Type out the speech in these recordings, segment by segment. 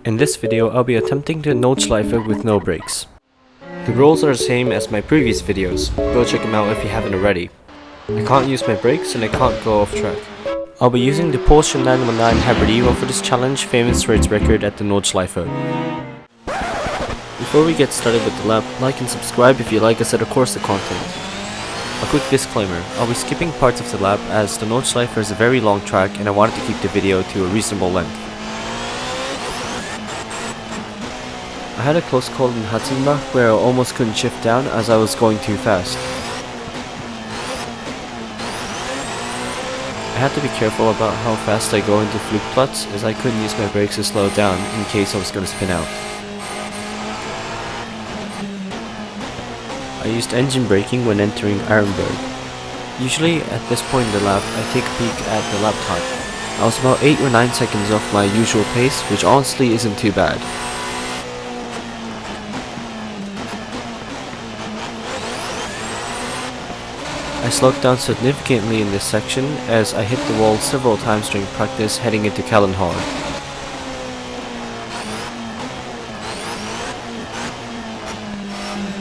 In this video, I'll be attempting to Nordschleife with no brakes. The rules are the same as my previous videos, go check them out if you haven't already. I can't use my brakes and I can't go off track. I'll be using the Porsche 919 Hybrid Evo for this challenge, famous for its record at the Nordschleife. Before we get started with the lap, like and subscribe if you like Assetto Corsa content. A quick disclaimer, I'll be skipping parts of the lap as the Nordschleife is a very long track and I wanted to keep the video to a reasonable length. I had a close call in Hatzenbach where I almost couldn't shift down as I was going too fast. I had to be careful about how fast I go into Flugplatz as I couldn't use my brakes to slow down in case I was going to spin out. I used engine braking when entering Ironberg. Usually at this point in the lap I take a peek at the lap time. I was about 8 or 9 seconds off my usual pace, which honestly isn't too bad. I slowed down significantly in this section as I hit the wall several times during practice heading into Kallenhall.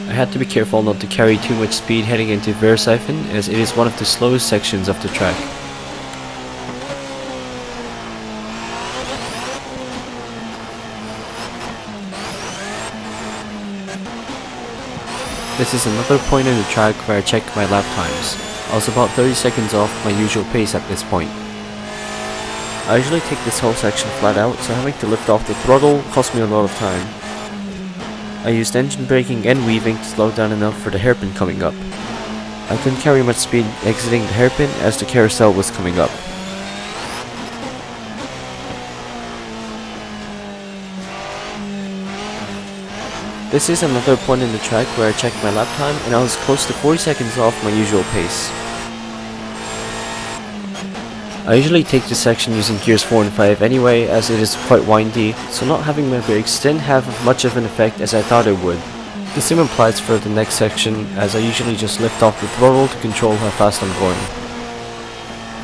I had to be careful not to carry too much speed heading into Verseifen as it is one of the slowest sections of the track. This is another point in the track where I checked my lap times. I was about 30 seconds off my usual pace at this point. I usually take this whole section flat out, so having to lift off the throttle cost me a lot of time. I used engine braking and weaving to slow down enough for the hairpin coming up. I couldn't carry much speed exiting the hairpin as the carousel was coming up. This is another point in the track where I checked my lap time and I was close to 40 seconds off my usual pace. I usually take this section using gears 4 and 5 anyway as it is quite windy, so not having my brakes didn't have much of an effect as I thought it would. The same applies for the next section as I usually just lift off the throttle to control how fast I'm going.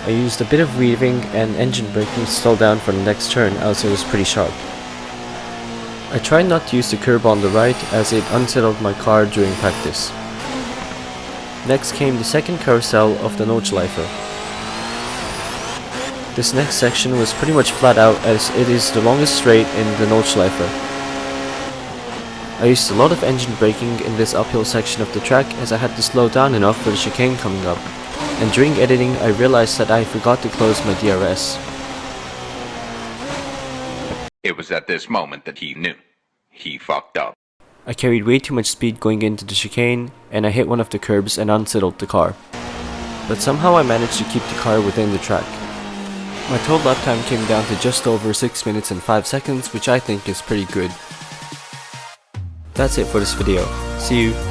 I used a bit of weaving and engine braking to slow down for the next turn as it was pretty sharp. I tried not to use the curb on the right as it unsettled my car during practice. Next came the second carousel of the Nordschleife. This next section was pretty much flat out as it is the longest straight in the Nordschleife. I used a lot of engine braking in this uphill section of the track as I had to slow down enough for the chicane coming up, and during editing I realized that I forgot to close my DRS. It was at this moment that he knew. He fucked up. I carried way too much speed going into the chicane, and I hit one of the curbs and unsettled the car. But somehow I managed to keep the car within the track. My total lap time came down to just over 6 minutes and 5 seconds, which I think is pretty good. That's it for this video. See you.